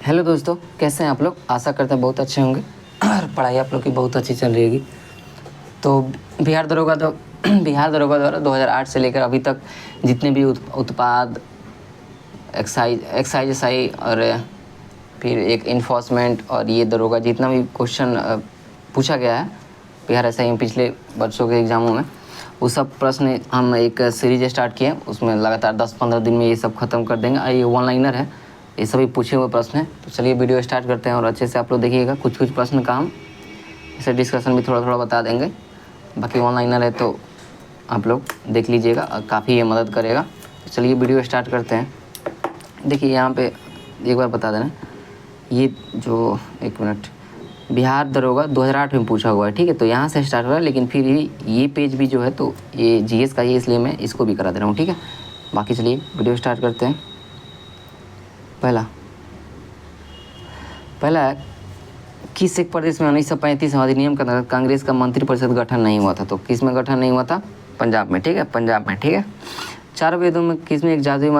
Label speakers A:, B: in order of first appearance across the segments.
A: Hello दोस्तों, कैसे हैं आप लोग। आशा करते हैं बहुत अच्छे होंगे और पढ़ाई आप लोग की बहुत अच्छी चल रही होगी। तो बिहार दरोगा द्वारा 2008 से लेकर अभी तक जितने भी उत्पाद एक्साइज एसआई और फिर एक इन्फोर्समेंट और ये दरोगा जितना भी क्वेश्चन पूछा गया है बिहार एसआई में पिछले वर्षों के एग्ज़ामों में, वो सब प्रश्न हम एक सीरीज स्टार्ट किए। उसमें लगातार 10-15 दिन में ये सब ख़त्म कर देंगे। ये वन लाइनर है, ये सभी पूछे हुए प्रश्न हैं। तो चलिए वीडियो स्टार्ट करते हैं और अच्छे से आप लोग देखिएगा। कुछ प्रश्न का हम इसे डिस्कशन भी थोड़ा थोड़ा बता देंगे। बाकी वन लाइनर है तो आप लोग देख लीजिएगा और काफ़ी ये मदद करेगा। तो चलिए वीडियो स्टार्ट करते हैं। देखिए यहाँ पे एक बार बता देना, ये जो एक मिनट बिहार दरोगा 2008 में पूछा हुआ है, ठीक है। तो यहाँ से स्टार्ट हो रहा है, लेकिन फिर ये पेज भी जो है तो ये जीएस का ही, इसलिए मैं इसको भी करा दे रहा हूँ, ठीक है। बाकी चलिए वीडियो स्टार्ट करते हैं। पहला है, किस एक प्रदेश में 1935 अधिनियम के अंतर्गत कांग्रेस का मंत्रिपरिषद गठन नहीं हुआ था। तो किस में गठन नहीं हुआ था? पंजाब में, ठीक है, पंजाब में, ठीक है। चार वेदों में किस में एक जादुई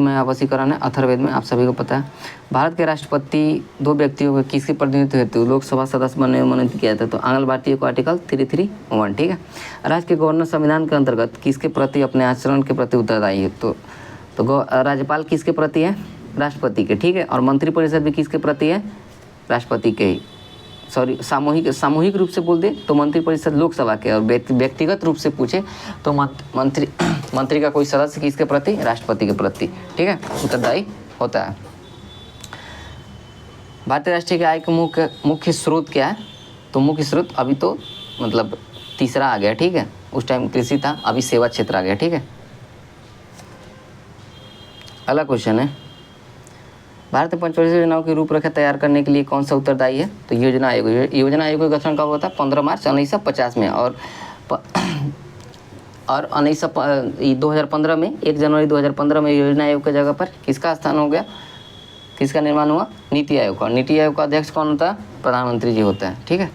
A: माया वशीकरण है? अथर्ववेद में, आप सभी को पता है। भारत के राष्ट्रपति दो व्यक्तियों को किसके प्रतिनिधित्व हेतु लोकसभा सदस्य बनने में मनोनीत किया था? तो आंग्ल भारतीय को आर्टिकल 331, ठीक है। राज्य के गवर्नर संविधान के अंतर्गत किसके प्रति अपने आचरण के प्रति उत्तरदायी है? तो राज्यपाल किसके प्रति है? राष्ट्रपति के, ठीक है। और मंत्रिपरिषद भी किसके प्रति है? राष्ट्रपति के ही। सॉरी, सामूहिक रूप से बोल दे तो मंत्रिपरिषद लोकसभा के, और व्यक्तिगत रूप से पूछे तो मंत्री का कोई सदस्य किसके प्रति? राष्ट्रपति के प्रति, ठीक है, उत्तरदायी होता है। भारतीय राष्ट्रीय आय का मुख्य स्रोत क्या है? तो मुख्य स्रोत अभी तो मतलब तीसरा आ गया, ठीक है। उस टाइम कृषि था, अभी सेवा क्षेत्र आ गया, ठीक है। अगला क्वेश्चन है, भारत में पंचवर्षीय योजनाओं की रूपरेखा तैयार करने के लिए कौन सा उत्तरदायी है? तो योजना आयोग का गठन कब हुआ था? 15 मार्च 1950 में। और 2015 में, 1 जनवरी 2015 में योजना आयोग की जगह पर किसका स्थान हो गया? किसका निर्माण हुआ? नीति आयोग का। नीति आयोग का अध्यक्ष कौन होता है? प्रधानमंत्री जी होता है, ठीक है।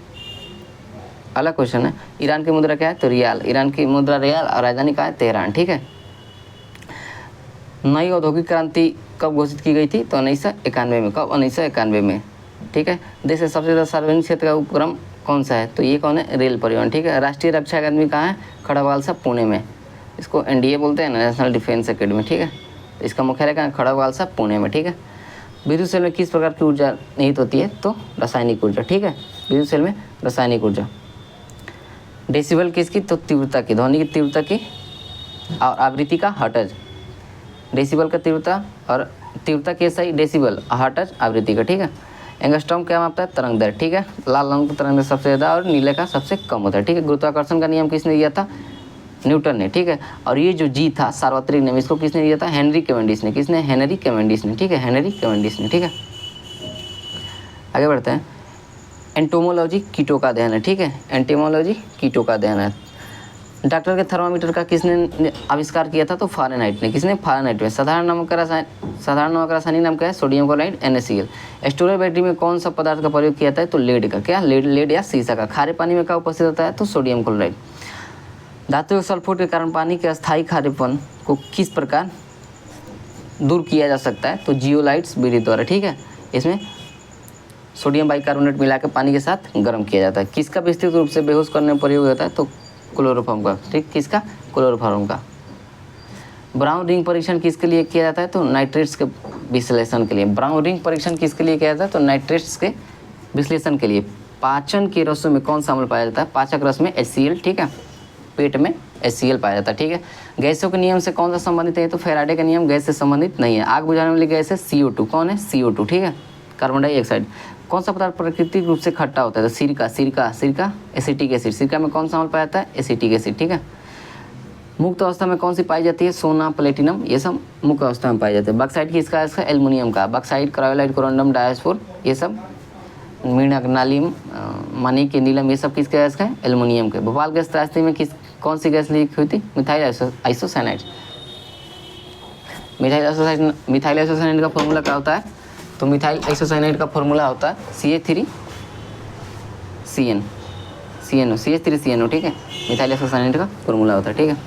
A: अगला क्वेश्चन है, ईरान की मुद्रा क्या है? तो रियाल। ईरान की मुद्रा रियाल और राजधानी कहाँ है? तेहरान, ठीक है। नई औद्योगिक क्रांति कब घोषित की गई थी? तो 1991 में। कब? 1991 में, ठीक है। देश से सबसे ज़्यादा सार्वजनिक क्षेत्र का उपक्रम कौन सा है? तो ये कौन है? रेल परिवहन, ठीक है। राष्ट्रीय रक्षा अकादमी कहाँ है? खड़गवालसा, पुणे में। इसको एनडीए बोलते हैं, नेशनल डिफेंस अकेडमी, ठीक है। तो इसका मुख्यालय कहाँ है? खड़गवालसा, पुणे में, ठीक है। विद्युत सेल में किस प्रकार की ऊर्जा निहित होती है? तो रासायनिक ऊर्जा, ठीक है। विद्युत सेल में रासायनिक ऊर्जा। डेसिबल किसकी? तो तीव्रता की, ध्वनि की तीव्रता की। और आवृत्ति का हर्ट्ज। डेसिबल का तीव्रता और तीव्रता की सही डेसिबल, हर्ट्ज आवृत्ति का, ठीक है। एंगस्ट्रॉम क्या मापता है? तरंग दर, ठीक है। लाल रंग का तरंग दर सबसे ज़्यादा और नीले का सबसे कम होता है, ठीक है। गुरुत्वाकर्षण का नियम किसने दिया था? न्यूटन ने, ठीक है। और ये जो जी था, सार्वत्रिक नियम, इसको किसने दिया था? हेनरी कैवेंडिश ने। किसने? हेनरी कैवेंडिश ने, ठीक है, हेनरी कैवेंडिश ने, ठीक है। आगे बढ़ते हैं। एंटोमोलॉजी कीटों का अध्ययन है, ठीक है। एंटोमोलॉजी कीटों का अध्ययन है। डॉक्टर के थर्मामीटर का किसने आविष्कार किया था? तो फारेनहाइट ने। किसने? फारेनहाइट में। साधारण नमक का रासायनिक नाम क्या है? Sodium chloride, NaCl। Storage battery में कौन सा पदार्थ का प्रयोग किया जाता है? तो लेड का। क्या? लेड या सीसा का। खारे पानी में क्या उपस्थित होता है? तो सोडियम क्लोराइड। धातु सल्फेट के कारण पानी के अस्थायी खारेपन को किस प्रकार दूर किया जा सकता है? तो जियोलाइट्स विधि द्वारा, ठीक है। इसमें सोडियम बाइकार्बोनेट मिलाकर पानी के साथ गर्म किया जाता है। किसका विस्तृत रूप से बेहोश करने में प्रयोग होता है? तो क्लोरोफॉर्म का, ठीक। किसका? क्लोरोफॉर्म का। ब्राउन रिंग परीक्षण किसके लिए किया जाता है? तो नाइट्रेट्स के विश्लेषण के लिए। ब्राउन रिंग परीक्षण किसके लिए किया जाता है? तो नाइट्रेट्स के विश्लेषण के लिए। पाचन के रसों में कौन सा अम्ल पाया जाता है? पाचक रस में HCl, ठीक है। पेट में HCl पाया जाता है, ठीक है। गैसों के नियम से कौन सा संबंधित है? तो फैराडे का नियम गैस से संबंधित नहीं है। आग बुझाने वाली गैस है CO2। कौन है? CO2, ठीक है, कार्बन डाइऑक्साइड। कौन सा पदार्थ प्राकृतिक रूप से खट्टा होता है? तो सिरका, एसिटिक एसिड। सिरका में कौन सा अम्ल पाया जाता है? एसिटिक एसिड, ठीक है। मुक्त अवस्था में कौन सी पाई जाती है? सोना, प्लेटिनम, ये सब मुक्त अवस्था में पाई जाते हैं। बक्साइट किसका है? इसका एल्युमिनियम का। बक्साइट, क्रायोलाइट, कोरंडम, डायस्फोर, ये सब मीणक, नालिम, मानिक, नीलम, ये सब किसका है? इसका एल्युमिनियम के। भोपाल गैस त्रासदी में कौन सी गैस लीक हुई थी? Methyl isocyanide. मिथाइल आइसोसाइनाइड का फॉर्मूला क्या होता है? तो मिथाइल आइसोसाइनाइड का फॉर्मूला होता है CH3CNO, ठीक है। मिथाइल आइसोसाइनाइड का फॉर्मूला होता है, ठीक है।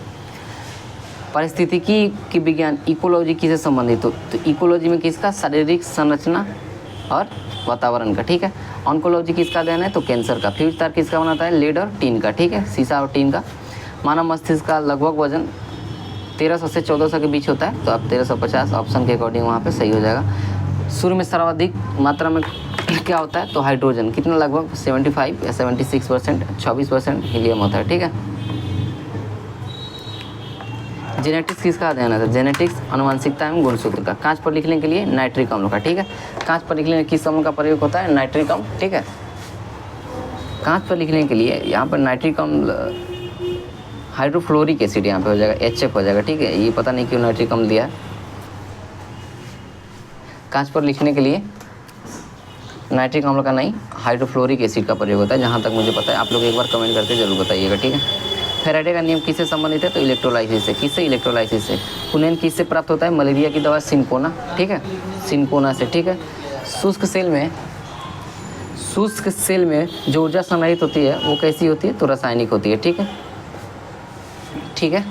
A: पारिस्थितिकी की विज्ञान इकोलॉजी किससे संबंधित हो, तो इकोलॉजी में किसका, शारीरिक संरचना और वातावरण का, ठीक है। ऑन्कोलॉजी किसका अध्ययन है, तो कैंसर का। फ्यूज तार किसका बनाता है, लेड और टीन का, ठीक है, शीशा और टीन का। मानव मस्तिष्क का लगभग वजन 1300 से 1400 के बीच होता है, तो अब 1350 ऑप्शन के अकॉर्डिंग वहाँ पे सही हो जाएगा। सूर्य में सर्वाधिक मात्रा में क्या होता है, तो हाइड्रोजन, कितना, लगभग 75 या 76%, 24% हीलियम होता है, ठीक है। जेनेटिक्स किसका अध्ययन है, जेनेटिक्स अनुवांशिकता एवं गुणसूत्र का। कांच पर लिखने के लिए नाइट्रिक अम्ल का, ठीक है। कांच पर लिखने किस अम्ल का प्रयोग होता है, नाइट्रिक अम्ल, ठीक है। कांच पर लिखने के लिए यहाँ पर नाइट्रिक अम्ल, हाइड्रोफ्लोरिक एसिड यहाँ पे हो जाएगा, HF हो जाएगा, ठीक है। ये पता नहीं क्यों नाइट्रिक अम्ल दिया है। कांच पर लिखने के लिए नाइट्रिक अम्ल का नहीं, हाइड्रोफ्लोरिक एसिड का प्रयोग होता है, जहाँ तक मुझे पता है। आप लोग एक बार कमेंट करके जरूर बताइएगा, ठीक है। फेराडे का नियम किससे संबंधित है, तो इलेक्ट्रोलाइसिस से। किससे, इलेक्ट्रोलाइसिस से। कुनेन किससे प्राप्त होता है, मलेरिया की दवा सिनकोना, ठीक है, सिनकोना से, ठीक है। शुष्क सेल में जो ऊर्जा संग्रहित होती है वो कैसी होती है, तो रासायनिक होती है, ठीक है, ठीक है।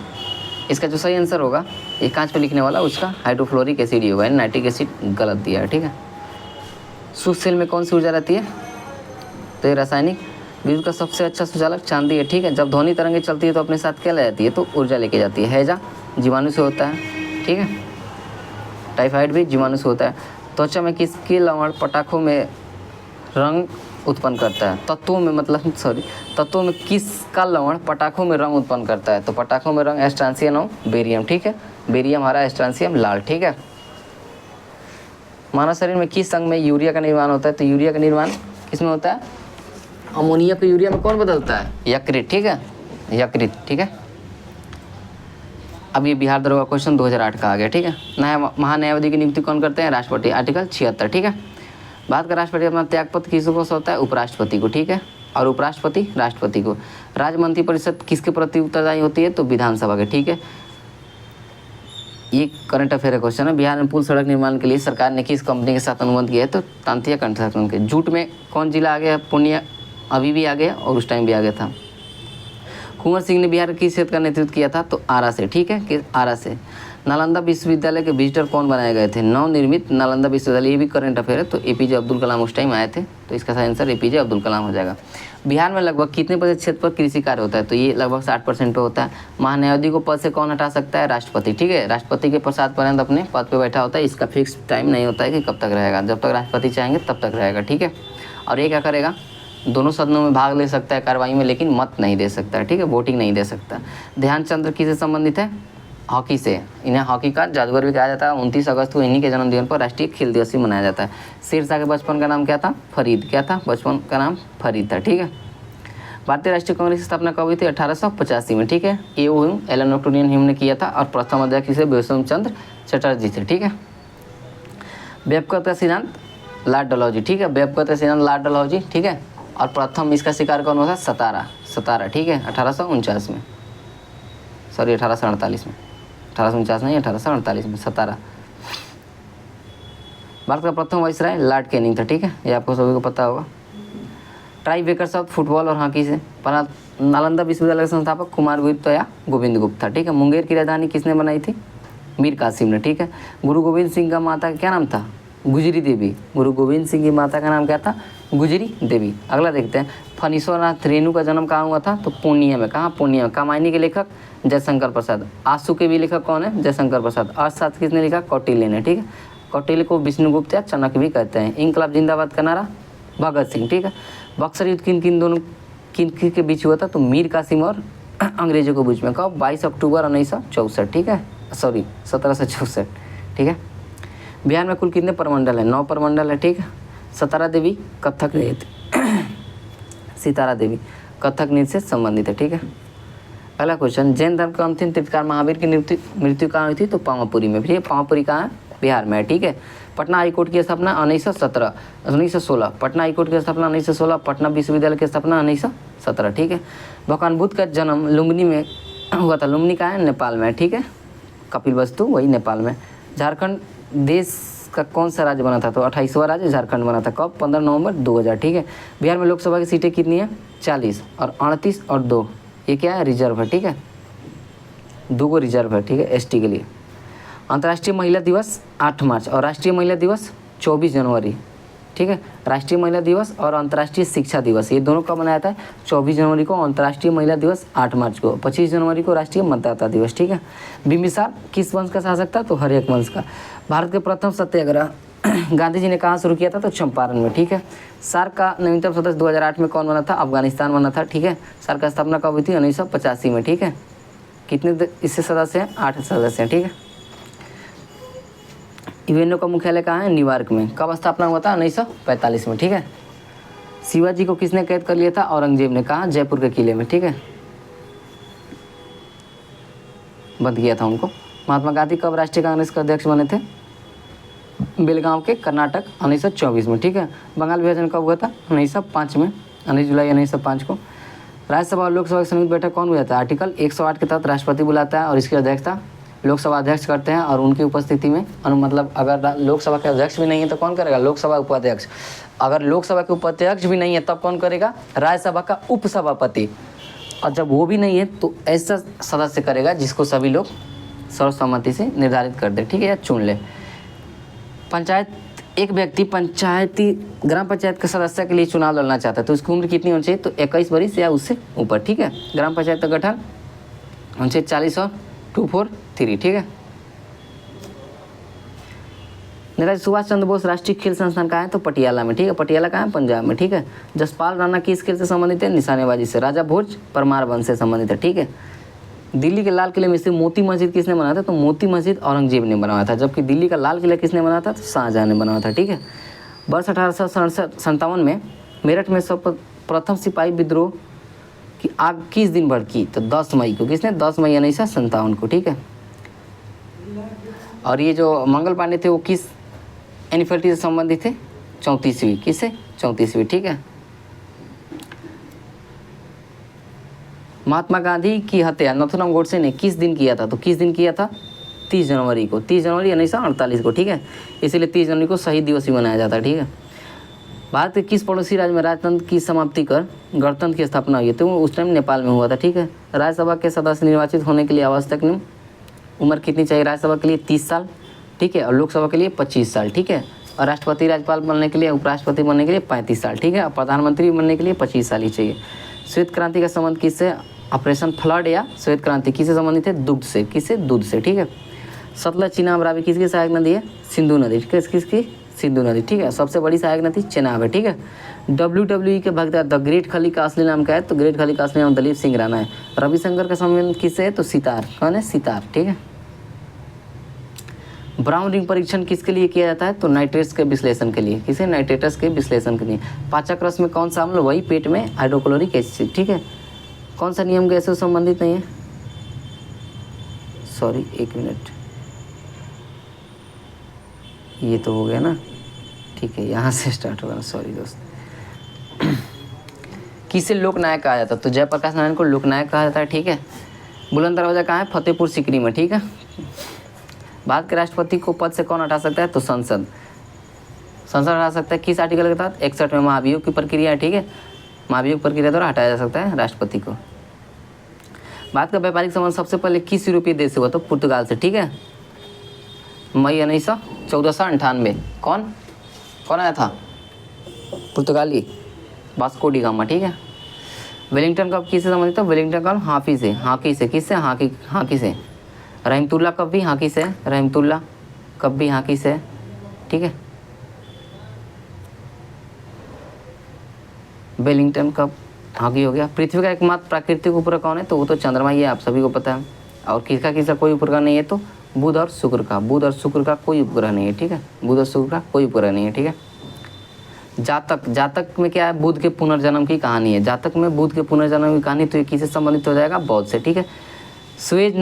A: इसका जो सही आंसर होगा ये कांच पे लिखने वाला, उसका हाइड्रोफ्लोरिक एसिड ही होगा, नाइट्रिक एसिड गलत दिया है, ठीक है। शुष्क सेल में कौन सी ऊर्जा रहती है, तो ये रासायनिक। विद्युत का सबसे अच्छा सुचालक चांदी है, ठीक है। जब ध्वनि तरंगे चलती है तो अपने साथ क्या ले जाती है, तो ऊर्जा लेके जाती है। हैजा जीवाणु से होता है, ठीक है। टाइफाइड भी जीवाणु से होता है। त्वचा में किसके लवण पटाखों में रंग उत्पन्न करता है, तत्वों में किसका लवण पटाखों में रंग उत्पन्न करता है, तो पटाखों में रंग एस्ट्रांसियम और बेरियम, ठीक है। बेरियम हरा, एस्ट्रांसियम लाल, ठीक है। मानव शरीर में किस अंग में यूरिया का निर्माण होता है, तो यूरिया का निर्माण किसमें होता है, अमोनिया को यूरिया में कौन बदलता है, यकृत, ठीक है, यकृत, ठीक है। अब ये बिहार दरोगा क्वेश्चन 2008 का आ गया, ठीक है। महान्यायवादी की नियुक्ति कौन करते हैं, राष्ट्रपति, आर्टिकल 76, ठीक है। भारत का राष्ट्रपति अपना त्यागपत्र किसको सौंपता है, उपराष्ट्रपति को, ठीक है, और उपराष्ट्रपति राष्ट्रपति को। राज्य मंत्रिपरिषद किसके प्रति उत्तरदायी होती है, तो विधानसभा के, ठीक है। ये करंट अफेयर का क्वेश्चन है। बिहार में पुल सड़क निर्माण के लिए सरकार ने किस कंपनी के साथ अनुबंध किया है, तो तांतिया कंस्ट्रक्शन के। जूट में कौन जिला आ गया, पूर्णिया अभी भी आ गया और उस टाइम भी आ गया था। कुंवर सिंह ने बिहार किस क्षेत्र का नेतृत्व किया था, तो आरा से, ठीक है, कि आरा से। नालंदा विश्वविद्यालय के विजिटर कौन बनाए गए थे, नवनिर्मित नालंदा विश्वविद्यालय, ये भी करंट अफेयर है। तो APJ अब्दुल कलाम उस टाइम आए थे, तो इसका सही आंसर APJ अब्दुल कलाम हो जाएगा। बिहार में लगभग कितने प्रतिशत क्षेत्र पर कृषि कार्य होता है, तो ये लगभग 60% पे होता है। महान्यायवादी को पद से कौन हटा सकता है, राष्ट्रपति, ठीक है। राष्ट्रपति के प्रसाद पर्यंत अपने पद पर बैठा होता है, इसका फिक्स टाइम नहीं होता है कि कब तक रहेगा, जब तक राष्ट्रपति चाहेंगे तब तक रहेगा, ठीक है। और ये क्या करेगा, दोनों सदनों में भाग ले सकता है कार्रवाई में, लेकिन मत नहीं दे सकता है, ठीक है, वोटिंग नहीं दे सकता। ध्यानचंद किससे संबंधित है, हॉकी से। इन्हें हॉकी का जादूगर भी कहा जाता है। 29 अगस्त को इन्हीं के जन्मदिन पर राष्ट्रीय खेल दिवस भी मनाया जाता है। शेरशाह के बचपन का नाम क्या था, फरीद, क्या था, बचपन का नाम फरीद था, ठीक है। भारतीय राष्ट्रीय कांग्रेस की स्थापना कब हुई थी, 1885 में, ठीक है। ये एलन ऑक्टोनियन ह्यूम ने किया था और प्रथम अध्यक्ष इसे विष्णु चंद्र चटर्जी थे, ठीक है। बेबकत का सिद्धांत लॉर्ड डलहौजी, ठीक है, बेबकत का सिद्धांत लॉर्ड डलहौजी, ठीक है। और प्रथम इसका शिकार कौन हुआ था, सतारा, ठीक है, 1849 में, सॉरी 1848 में, 1849 नहीं, 1848 में, सतारा। भारत का प्रथम वाइसराय लॉर्ड कैनिंग था, ठीक है, ये आपको सभी को पता होगा। ट्राई बेकर शब्द फुटबॉल और हॉकी से। नालंदा विश्वविद्यालय के संस्थापक कुमार गुप्त या गोविंद गुप्त था, ठीक है। मुंगेर की राजधानी किसने बनाई थी, मीर कासिम ने, ठीक है। गुरु गोविंद सिंह का माता का क्या नाम था, गुजरी देवी। गुरु गोविंद सिंह की माता का नाम क्या था, गुजरी देवी। अगला देखते हैं, फणीश्वरनाथ रेणु का जन्म कहाँ हुआ था, तो पूर्णिया में। कहाँ, पूर्णिया में। कामायनी के लेखक जयशंकर प्रसाद। आंसू के भी लेखक कौन है, जयशंकर प्रसाद। अर्थशास्त्र किसने लिखा, कौटिल्य ने, ठीक है। कौटिल्य को विष्णुगुप्त या चाणक्य भी कहते हैं। इंकलाब जिंदाबाद का नारा भगत सिंह, ठीक है। बक्सर युद्ध किन के बीच हुआ था, तो मीर कासिम और अंग्रेजों के बीच में। कब, 22 अक्टूबर 1964, ठीक है, सॉरी 1764, ठीक है। बिहार में कुल कितने प्रमंडल हैं, 9 प्रमंडल है, ठीक है। सितारा देवी कथक नृत्य, सितारा देवी कथक नृत्य से संबंधित है, ठीक है। अगला क्वेश्चन, जैन धर्म के अंतिम तीर्थकार महावीर की मृत्यु कहाँ हुई थी, तो पावापुरी में। फिर पावापुरी कहाँ है, बिहार में है, ठीक है। पटना हाईकोर्ट की स्थापना 1916, पटना हाईकोर्ट की स्थापना 1916, पटना विश्वविद्यालय की स्थापना 1917, ठीक है। भगवान बुद्ध का जन्म लुम्बिनी में हुआ था। लुम्बिनी कहाँ है, नेपाल में, ठीक है। कपिलवस्तु वही नेपाल में। झारखंड देश का कौन सा राज्य बना था, तो 28वां राज्य झारखंड बना था। कब, 15 नवंबर 2000, ठीक है। बिहार में लोकसभा की सीटें कितनी है, 40 और 38 और 2, ये क्या है, रिजर्व है, ठीक है। 2 गो रिजर्व है, ठीक है, एसटी के लिए। अंतर्राष्ट्रीय महिला दिवस 8 मार्च और राष्ट्रीय महिला दिवस 24 जनवरी, ठीक है। राष्ट्रीय महिला दिवस और अंतर्राष्ट्रीय शिक्षा दिवस ये दोनों कब मनाया जाता है? 24 जनवरी को अंतर्राष्ट्रीय महिला दिवस, 8 मार्च को, 25 जनवरी को राष्ट्रीय मतदाता दिवस, ठीक है। बिम्बिसार किस वंश का शासक था? तो हर्यक वंश का। भारत के प्रथम सत्याग्रह गांधी जी ने कहाँ शुरू किया था? तो चंपारण में, ठीक है। सार्क का नवीनतम सदस्य 2008 में कौन बना था? अफगानिस्तान बना था, ठीक है। सार्क का स्थापना कब हुई थी? 1985 में, ठीक है। कितने इससे सदस्य हैं? 8 सदस्य हैं, ठीक है। यूएनओ का मुख्यालय कहाँ है? न्यूयॉर्क में। कब स्थापना हुआ था? 1945 में, ठीक है। शिवाजी को किसने कैद कर लिया था? औरंगजेब ने। कहाँ? जयपुर के किले में, ठीक है, बंद किया था उनको। महात्मा गांधी कब राष्ट्रीय कांग्रेस के अध्यक्ष बने थे? बेलगांव के, कर्नाटक, 1924 में, ठीक है। बंगाल विभाजन कब हुआ था? 1905 में, 19 जुलाई 1905 को। राज्यसभा और लोकसभा की संयुक्त बैठक कौन बुलाता है? आर्टिकल 108 के तहत राष्ट्रपति बुलाता है और इसकी अध्यक्षता लोकसभा अध्यक्ष करते हैं और उनकी उपस्थिति में मतलब अगर लोकसभा के अध्यक्ष भी नहीं है तो कौन करेगा? लोकसभा उपाध्यक्ष। अगर लोकसभा के उपाध्यक्ष भी नहीं है तब कौन करेगा? राज्यसभा का उपसभापति। और जब वो भी नहीं है तो ऐसा सदस्य करेगा जिसको सभी लोग सर्वसम्मति से निर्धारित कर दे, ठीक है, या चुन ले। पंचायत, एक व्यक्ति पंचायती ग्राम पंचायत के सदस्य के लिए चुनाव लड़ना चाहता है तो उसकी उम्र कितनी होनी चाहिए? तो 21 वर्ष या उससे ऊपर, ठीक है। ग्राम पंचायत का गठन 1940 और 243, ठीक है। नेताजी सुभाष चंद्र बोस राष्ट्रीय खेल संस्थान कहाँ है? तो पटियाला में, ठीक है। पटियाला कहाँ है? पंजाब में, ठीक है। जसपाल राणा किस खेल से संबंधित है? निशानेबाजी से। राजा भोज परमार वंश से संबंधित है, ठीक है। दिल्ली के लाल किले में स्थित मोती मस्जिद किसने बनाया था? तो मोती मस्जिद औरंगजेब ने बनवाया था, जबकि दिल्ली का लाल किला किसने बनाया था? तो शाहजहां ने बनवाया था, ठीक है। वर्ष 1857 में मेरठ में सर्वप्रथम सिपाही विद्रोह की आग किस दिन भड़की? तो 10 मई को। किसने? 10 मई 1957 को, ठीक है। और ये जो मंगल पांडे थे वो किस एनिवर्सरी से संबंधित थे? 34वीं। किससे? 34वीं, ठीक है। महात्मा गांधी की हत्या नथुराम गोडसे ने किस दिन किया था? तो किस दिन किया था? 30 जनवरी को, 30 जनवरी 1948 को, ठीक है। इसीलिए 30 जनवरी को शहीद दिवस भी मनाया जाता है, ठीक है। भारत के किस पड़ोसी राज्य में राजतंत्र की समाप्ति कर गणतंत्र की स्थापना हुई? तो उस टाइम नेपाल में हुआ था, ठीक है। राज्यसभा के सदस्य निर्वाचित होने के लिए आवश्यक उम्र कितनी चाहिए? राज्यसभा के लिए 30 साल, ठीक है, और लोकसभा के लिए 25 साल, ठीक है। और राष्ट्रपति राज्यपाल बनने के लिए, उपराष्ट्रपति बनने के लिए 35 साल, ठीक है। और प्रधानमंत्री बनने के लिए 25 साल ही चाहिए। श्वेत क्रांति का संबंध किससे? ऑपरेशन फ्लड या श्वेत क्रांति किससे संबंधित है? दुग्ध से। किससे? दूध से, ठीक है। सतलज चिनाब रावी किसकी सहायक नदी है? सिंधु नदी, किसकी? सिंधु नदी, ठीक है। सबसे बड़ी सहायक नदी चेनाब है, ठीक है। WWE के भक्त द ग्रेट खली का असली नाम क्या है? तो ग्रेट खली का असली नाम दलीप सिंह राणा है। रविशंकर का संबंध किससे है? तो सितार। कौन है? सितार, ठीक है। ब्राउन रिंग परीक्षण किसके लिए किया जाता है? तो नाइट्रेट्स के विश्लेषण के लिए। किसे? नाइट्रेट्स के विश्लेषण के लिए। पाचक रस में कौन सा अम्ल? वही पेट में हाइड्रोक्लोरिक एसिड, ठीक है। कौन सा नियम गैसों से संबंधित नहीं है? सॉरी, एक मिनट, ये तो हो गया ना, ठीक है, यहाँ से स्टार्ट होगा, सॉरी दोस्त। किसे लोकनायक कहा जाता है? तो जयप्रकाश नारायण को लोकनायक कहा जाता है, ठीक है। बुलंद दरवाजा कहाँ है? फतेहपुर सीकरी में, ठीक है। भारत के राष्ट्रपति को पद से कौन हटा सकता है? तो संसद हटा सकता है। किस आर्टिकल के तहत? 61 में महाभियोग की प्रक्रिया है, ठीक है। महाभियोग प्रक्रिया द्वारा हटाया जा सकता है राष्ट्रपति को। भारत का व्यापारिक संबंध सबसे पहले किस यूरोपीय देश से हुआ? तो पुर्तगाल से, ठीक है। मई 1498। कौन आया था? पुर्तगाली वास्को डी गामा, ठीक है। वेलिंगटन कप किससे संबंधित था? वेलिंगटन कप हॉकी से। किससे? हॉकी से। रहमतुल्लाह कप भी हॉकी से। रहमतुल्लाह कप भी हॉकी से, ठीक है। वेलिंगटन कप हॉकी हो गया। पृथ्वी का एकमात्र प्राकृतिक उपग्रह कौन है? तो वो तो चंद्रमा ही है, आप सभी को पता है। और किसका कोई उपग्रह नहीं है? तो बुध और शुक्र का कोई उपग्रह नहीं है, ठीक है। बुध और शुक्र का कोई उपग्रह नहीं है, ठीक है। जातक में क्या है? बुध के पुनर्जन्म की कहानी है। जातक में बुध के पुनर्जन्म की कहानी, तो ये किससे संबंधित हो जाएगा? बौद्ध से, ठीक है। सुएज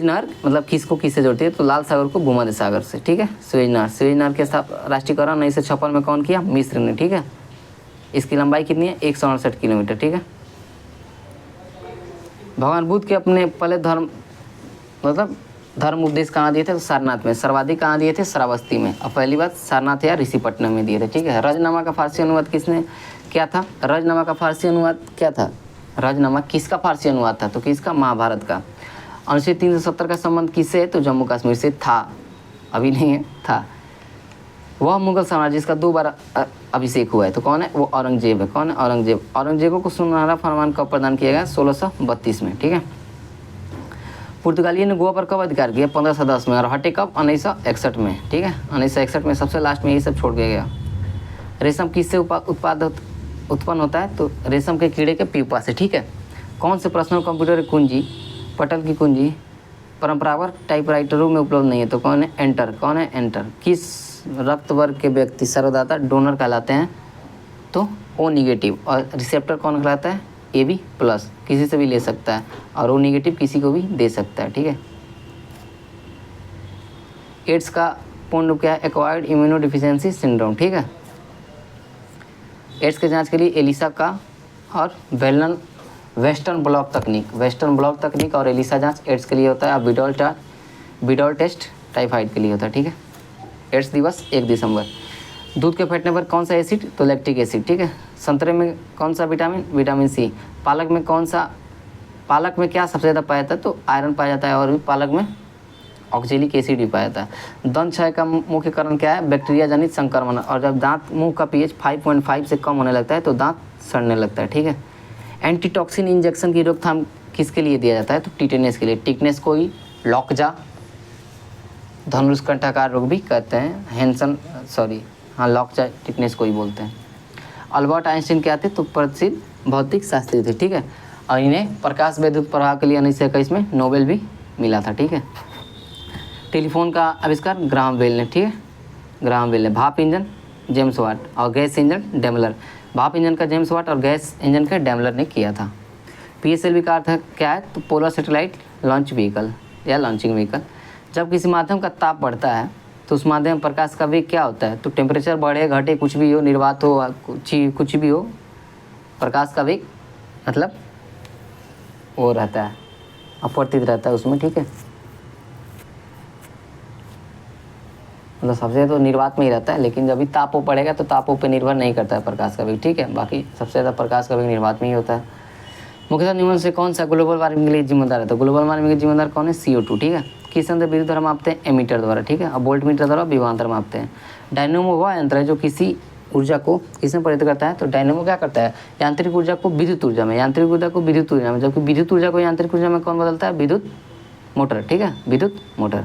A: नहर मतलब किससे जोड़ती है? तो लाल सागर को भूमध्य सागर से, ठीक है। सुएज नहर के राष्ट्रीयकरण 1956 में कौन किया? मिस्र ने, ठीक है। इसकी लंबाई कितनी है? 168 किलोमीटर, ठीक है। भगवान बुद्ध के अपने पहले धर्म उपदेश कहाँ दिए थे? तो सारनाथ में। सर्वाधिक कहाँ दिए थे? श्रावस्ती में। और पहली बात सारनाथ या ऋषिपट्टनम में दिए थे, ठीक है। रजनामा का फारसी अनुवाद किसने क्या था? रजनामा का फारसी अनुवाद क्या था? रजनामा किसका फारसी अनुवाद था? तो किसका? महाभारत का। अनुच्छेद 370 का संबंध किससे है? तो जम्मू कश्मीर से था, अभी नहीं है, था। वह मुगल साम्राज्य जिसका 2 बार अभिषेक हुआ है, तो कौन है? वो औरंगजेब है। कौन है? औरंगजेब। औरंगजेब को सुनहरा फरमान कब प्रदान किया गया? 1632 में, ठीक है। पुर्तगालियों ने गोवा पर कब अधिकार किया? 1510 में। और हटे कब? 1961 में, ठीक है। 1961 में, सबसे लास्ट में ये सब छोड़ के गया। रेशम किससे उत्पन्न होता है? तो रेशम के कीड़े के प्यूपा से, ठीक है। कौन से पर्सनल कंप्यूटर की कुंजी, पटल की कुंजी परंपरागत टाइपराइटरों में उपलब्ध नहीं है? तो कौन है? एंटर। कौन है? एंटर। किस रक्त वर्ग के व्यक्ति सर्वदाता डोनर कहलाते हैं? तो ओ निगेटिव। और रिसेप्टर कौन कहलाता है? A b plus. किसी से भी ले सकता है, और ओ निगेटिव किसी को भी दे सकता है, ठीक है। एड्स का पूर्ण रूप क्या है? एक्वायर्ड इम्यूनोडिफिशियंसी सिंड्रोम, ठीक है। एड्स के जांच के लिए एलिसा का और वेस्टर्न ब्लॉक तकनीक और एलिसा जांच एड्स के लिए होता है। और बिडॉल टेस्ट टाइफाइड के लिए होता है, ठीक है। एड्स दिवस 1 दिसंबर। दूध के फटने पर कौन सा एसिड? तो लैक्टिक एसिड, ठीक है। संतरे में कौन सा विटामिन? Vitamin C. पालक में क्या सबसे ज़्यादा पाया जाता है? तो आयरन पाया जाता है, और भी पालक में ऑक्जेलिक एसिड भी पाया जाता है। दंत क्षय का मुख्य कारण क्या है? बैक्टीरिया जनित संक्रमण। और जब दांत मुंह का पीएच 5.5 से कम होने लगता है तो दांत सड़ने लगता है, ठीक है। एंटीटॉक्सिन इंजेक्शन की रोकथाम किसके लिए दिया जाता है? तो टिटेनस के लिए। टिटनेस को ही लॉकजा, धनुष्कंठाकार रोग भी कहते हैं। लॉकजा टिटनेस को ही बोलते हैं। अल्बर्ट आइंस्टीन क्या थे? तो प्रसिद्ध भौतिक शास्त्री थे, ठीक है। और इन्हें प्रकाश विद्युत प्रभाव के लिए 1921 में नोबेल भी मिला था, ठीक है। टेलीफोन का आविष्कार ग्राहम बेल ने, ठीक है। ग्राहम बेल ने। भाप इंजन जेम्स वाट और गैस इंजन डेमलर। भाप इंजन का जेम्स वाट और गैस इंजन का डेमलर ने किया था। PSLV का अर्थ क्या है? तो पोलर सैटेलाइट लॉन्च व्हीकल या लॉन्चिंग व्हीकल। जब किसी माध्यम का ताप बढ़ता है तो उस माध्यम में प्रकाश का वेग क्या होता है? तो टेम्परेचर बढ़े घटे कुछ भी हो, निर्वात हो कुछ भी हो, प्रकाश का वेग मतलब वो रहता है, अपवर्तित रहता है उसमें, ठीक है। मतलब सबसे तो निर्वात में ही रहता है, लेकिन जब भी ताप पड़ेगा तो तापों पे निर्भर नहीं करता है प्रकाश का वेग, ठीक है। बाकी सबसे ज़्यादा प्रकाश का वेग निर्वात में ही होता है। मुख्यतः निम्न से कौन सा ग्लोबल वार्मिंग के लिए जिम्मेदार है? तो ग्लोबल वार्मिंग के जिम्मेदार कौन है? CO2, ठीक है। किस यंत्र विद्युत धारा मापते हैं? एमीटर द्वारा, ठीक है। और वोल्ट मीटर द्वारा विभवांतर मापते हैं। डायनेमो वह यंत्र है जो किसी ऊर्जा को किसमें परिवर्तित करता है? तो डायनेमो क्या करता है? यांत्रिक ऊर्जा को विद्युत ऊर्जा में, यांत्रिक ऊर्जा को विद्युत ऊर्जा में, जबकि विद्युत ऊर्जा को यांत्रिक ऊर्जा में कौन बदलता है? विद्युत मोटर, ठीक है, विद्युत मोटर।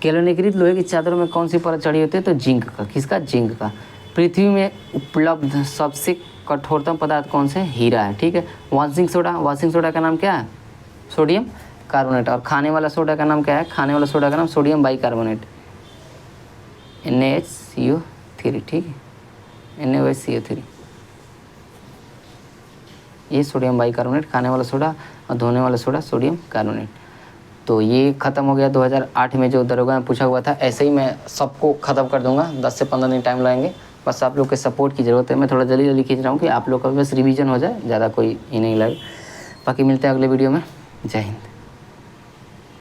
A: कैल्वनीकृत लोहे की चादरों में कौन सी परत चढ़ी होती है? तो जिंक का। किसका? जिंक का। पृथ्वी में उपलब्ध सबसे कठोरतम पदार्थ कौन से? हीरा है, ठीक है। वाशिंग सोडा का नाम क्या है? Sodium carbonate. और खाने वाला सोडा का नाम क्या है? खाने वाला सोडा का नाम सोडियम बाइकार्बोनेट, NaHCO3, ठीक है, NaOH ये सोडियम बाइकार्बोनेट खाने वाला सोडा, और धोने वाला सोडा सोडियम कार्बोनेट। तो ये ख़त्म हो गया 2008 में जो दरोगा में पूछा हुआ था। ऐसे ही मैं सबको ख़त्म कर दूंगा, 10 से 15 दिन टाइम लगेंगे। बस आप लोग के सपोर्ट की ज़रूरत है। मैं थोड़ा जल्दी खींच रहा हूँ कि आप लोग का बस रिवीजन हो जाए, ज़्यादा कोई ही नहीं लगे। बाकी मिलते हैं अगले वीडियो में। जय हिंद।